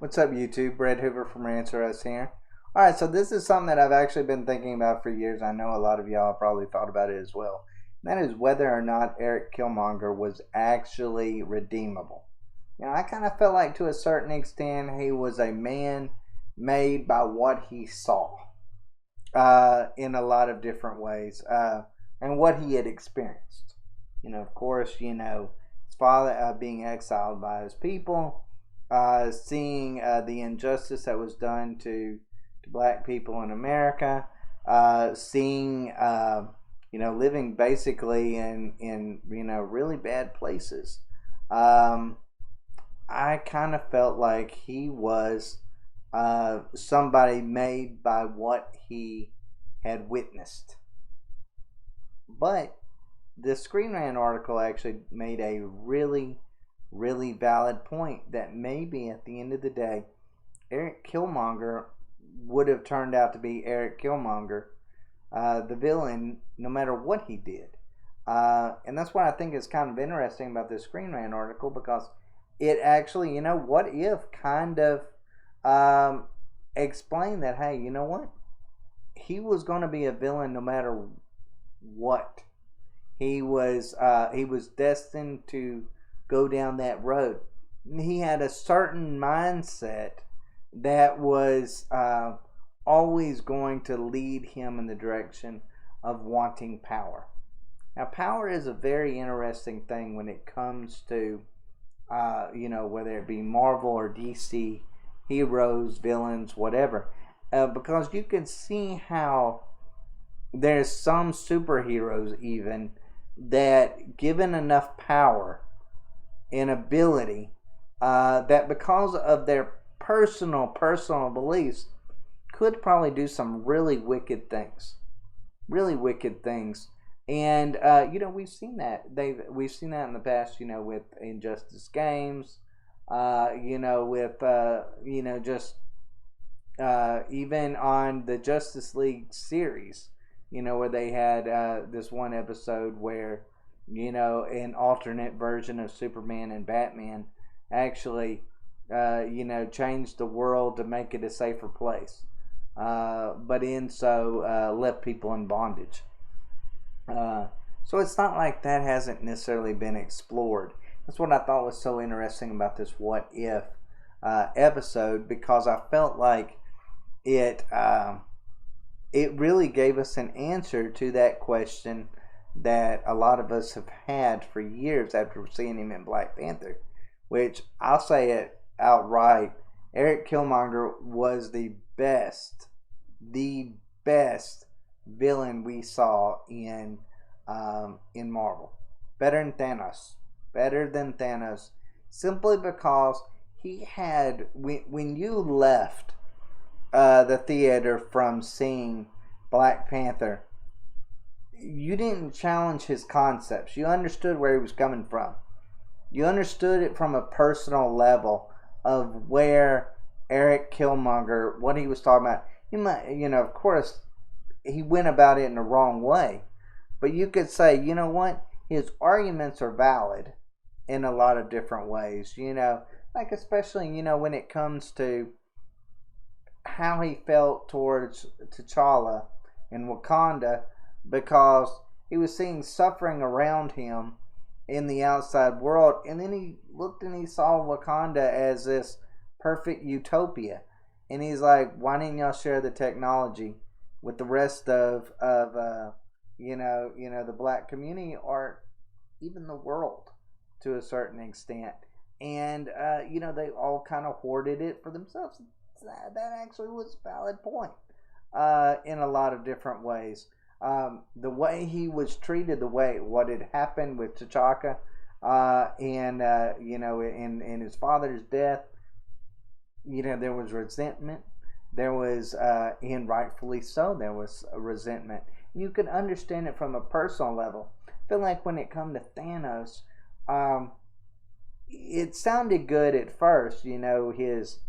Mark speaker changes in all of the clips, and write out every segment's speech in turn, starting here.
Speaker 1: What's up, YouTube? Brett Hoover from Rants here. Alright, so this is something that I've actually been thinking about for years. I know a lot of y'all probably thought about it as well. And that is whether or not Eric Killmonger was actually redeemable. I kind of felt like to a certain extent he was a man made by what he saw in a lot of different ways and what he had experienced. Of course, his father being exiled by his people. Seeing the injustice that was done to black people in America, seeing living basically in really bad places. I kind of felt like he was somebody made by what he had witnessed. But the Screen Rant article actually made a really valid point that maybe at the end of the day, Eric Killmonger would have turned out to be Eric Killmonger, the villain, no matter what he did. And that's what I think is kind of interesting about this Screen Rant article, because it actually, what if kind of explained that, hey, you know what? He was going to be a villain no matter what. He was destined to go down that road. He had a certain mindset that was always going to lead him in the direction of wanting power. Now, power is a very interesting thing when it comes to, whether it be Marvel or DC heroes, villains, whatever, because you can see how there's some superheroes even that, given enough power and ability, that because of their personal beliefs, could probably do some really wicked things, and we've seen that in the past, with Injustice games, even on the Justice League series, where they had this one episode where an alternate version of Superman and Batman actually, changed the world to make it a safer place. But in so left people in bondage. So it's not like that hasn't necessarily been explored. That's what I thought was so interesting about this What If episode, because I felt like it really gave us an answer to that question that a lot of us have had for years after seeing him in Black Panther, which I'll say it outright, Eric Killmonger was the best villain we saw in Marvel. Better than Thanos, simply because he had, when you left the theater from seeing Black Panther, you didn't challenge his concepts. You understood where he was coming from. You understood it from a personal level of where Eric Killmonger, what he was talking about. You might, of course, he went about it in the wrong way, but you could say, you know what, his arguments are valid in a lot of different ways. Like especially, when it comes to how he felt towards T'Challa in Wakanda, because he was seeing suffering around him in the outside world, and then he looked and he saw Wakanda as this perfect utopia, and he's like, why didn't y'all share the technology with the rest of the black community, or even the world to a certain extent? And they all kind of hoarded it for themselves. That actually was a valid point in a lot of different ways. The way he was treated, what had happened with T'Chaka, and in his father's death, there was resentment. There was, and rightfully so, there was a resentment. You could understand it from a personal level. I feel like when it come to Thanos, it sounded good at first, his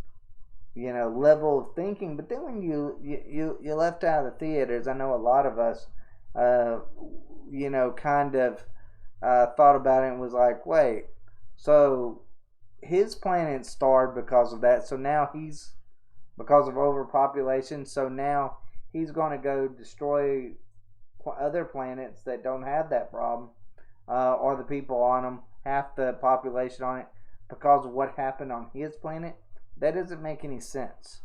Speaker 1: level of thinking, but then when you left out of the theaters, I know a lot of us kind of thought about it and was like, wait, so his planet starved because of that. So now he's, because of overpopulation. So now he's going to go destroy other planets that don't have that problem, or the people on them, half the population on it, because of what happened on his planet. That doesn't make any sense.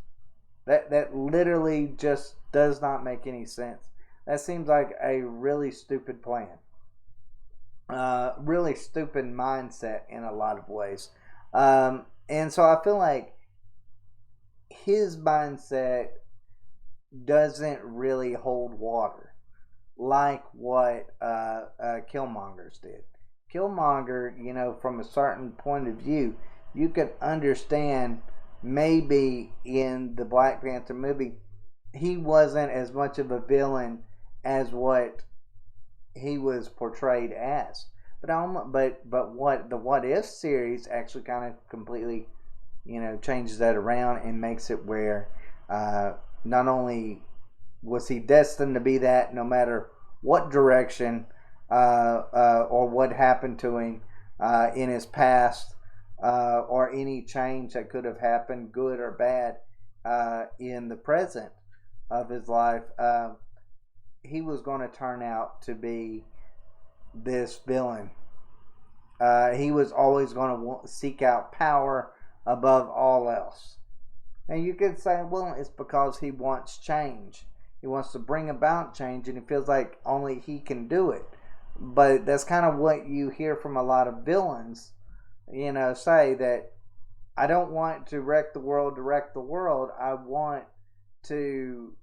Speaker 1: That literally just does not make any sense. That seems like a really stupid plan. Really stupid mindset in a lot of ways. And so I feel like his mindset doesn't really hold water like what Killmonger's did. Killmonger, from a certain point of view, you could understand maybe in the Black Panther movie, he wasn't as much of a villain as what he was portrayed as. But what the What If series actually kind of completely, changes that around and makes it where not only was he destined to be that, no matter what direction or what happened to him in his past, or any change that could have happened, good or bad, in the present of his life, he was going to turn out to be this villain. He was always going to seek out power above all else. Now you could say, well, it's because he wants change. He wants to bring about change, and he feels like only he can do it. But that's kind of what you hear from a lot of villains, say that I don't want to wreck the world to wreck the world. I want to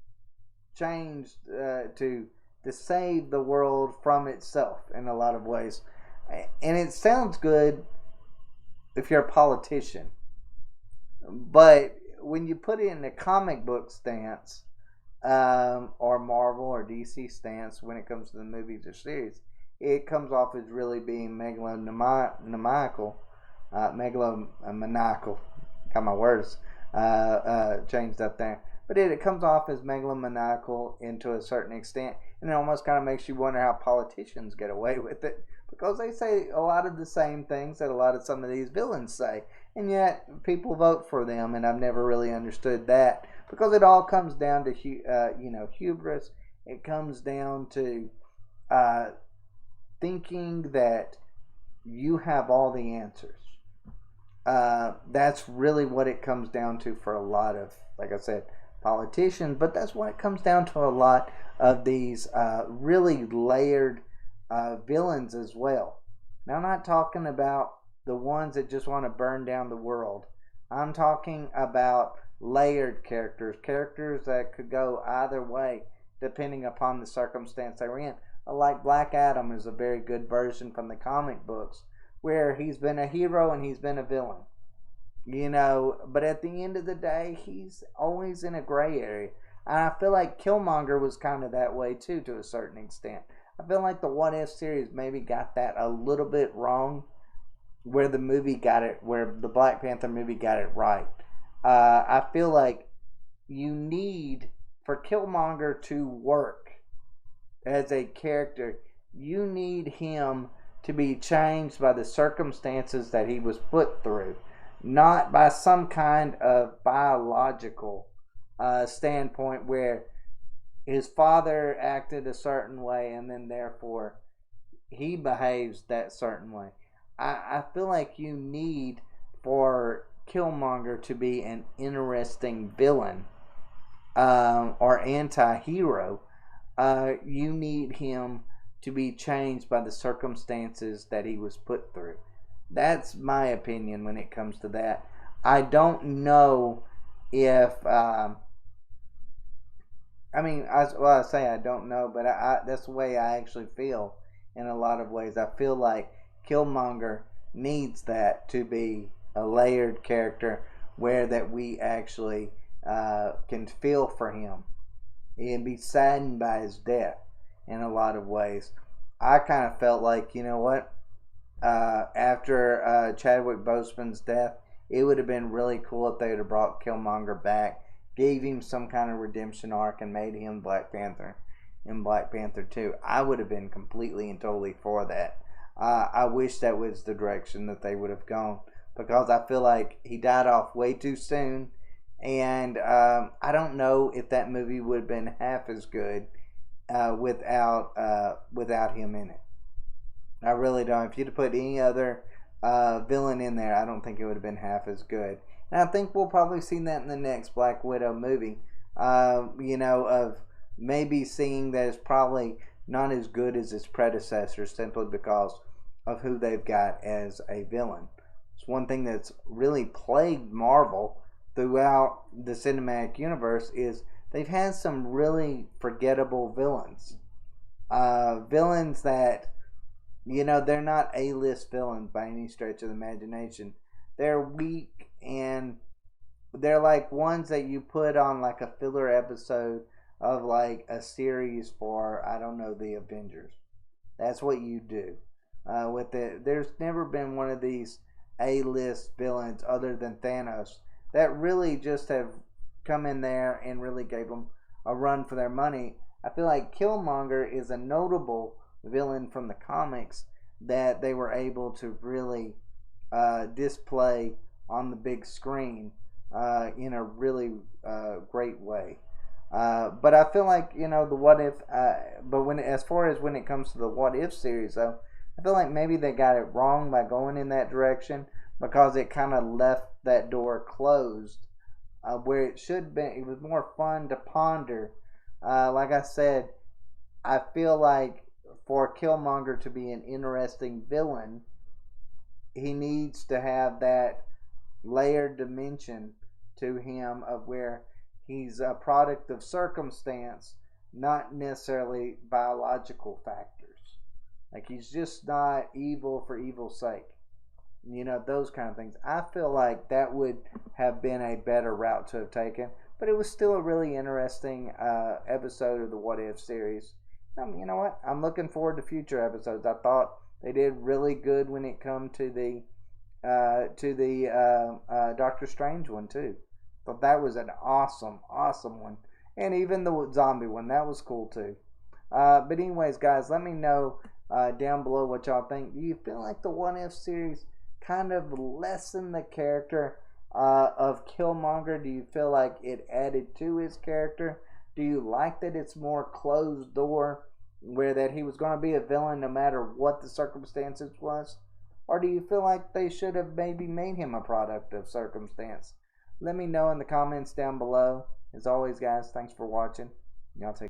Speaker 1: change to save the world from itself in a lot of ways. And it sounds good if you're a politician. But when you put it in the comic book stance, or Marvel or DC stance when it comes to the movies or series, it comes off as really being megalomaniacal. Got my words changed up there. But it comes off as megalomaniacal into a certain extent, and it almost kind of makes you wonder how politicians get away with it, because they say a lot of the same things that a lot of some of these villains say, and yet people vote for them, and I've never really understood that, because it all comes down to hubris. It comes down to thinking that you have all the answers. That's really what it comes down to for a lot of, like I said, politicians, but that's what it comes down to a lot of these really layered villains as well. Now, I'm not talking about the ones that just want to burn down the world. I'm talking about layered characters that could go either way depending upon the circumstance they were in. Like Black Adam is a very good version from the comic books, where he's been a hero and he's been a villain. But at the end of the day, he's always in a gray area. And I feel like Killmonger was kind of that way too, to a certain extent. I feel like the What If series maybe got that a little bit wrong, where the Black Panther movie got it right. I feel like you need, for Killmonger to work as a character, you need him to be changed by the circumstances that he was put through, not by some kind of biological standpoint where his father acted a certain way and then therefore he behaves that certain way. I feel like you need for Killmonger to be an interesting villain, or anti-hero. You need him to be changed by the circumstances that he was put through. That's my opinion when it comes to that. I don't know if I say I don't know, but that's the way I actually feel in a lot of ways. I feel like Killmonger needs that to be a layered character, where that we actually can feel for him and be saddened by his death in a lot of ways. I kind of felt like, after Chadwick Boseman's death, it would have been really cool if they would have brought Killmonger back, gave him some kind of redemption arc, and made him Black Panther in Black Panther 2. I would have been completely and totally for that. I wish that was the direction that they would have gone. because I feel like he died off way too soon. And I don't know if that movie would have been half as good without him in it. I really don't. If you'd have put any other villain in there, I don't think it would have been half as good. And I think we'll probably see that in the next Black Widow movie. Of maybe seeing that it's probably not as good as its predecessors simply because of who they've got as a villain. It's one thing that's really plagued Marvel throughout the cinematic universe is they've had some really forgettable villains. Villains that, they're not A-list villains by any stretch of the imagination. They're weak, and they're like ones that you put on like a filler episode of like a series for, I don't know, the Avengers. That's what you do. With it, there's never been one of these A-list villains other than Thanos that really just have come in there and really gave them a run for their money. I feel like Killmonger is a notable villain from the comics that they were able to really display on the big screen in a really great way. But I feel like the what if. But as far as when it comes to the what if series, though, I feel like maybe they got it wrong by going in that direction because it kind of left that door closed where it should be. It was more fun to ponder. Like I said, I feel like for Killmonger to be an interesting villain, he needs to have that layered dimension to him of where he's a product of circumstance, not necessarily biological factors. Like he's just not evil for evil's sake. Those kind of things. I feel like that would have been a better route to have taken, but it was still a really interesting episode of the What If series. You know what? I'm looking forward to future episodes. I thought they did really good when it come to the Doctor Strange one too. But that was an awesome one, and even the zombie one, that was cool too. But anyways, guys, let me know down below what y'all think. Do you feel like the What If series kind of lessened the character of Killmonger? Do you feel like it added to his character? Do you like that it's more closed door, where that he was going to be a villain no matter what the circumstances was? Or do you feel like they should have maybe made him a product of circumstance? Let me know in the comments down below. As always, guys, thanks for watching. Y'all take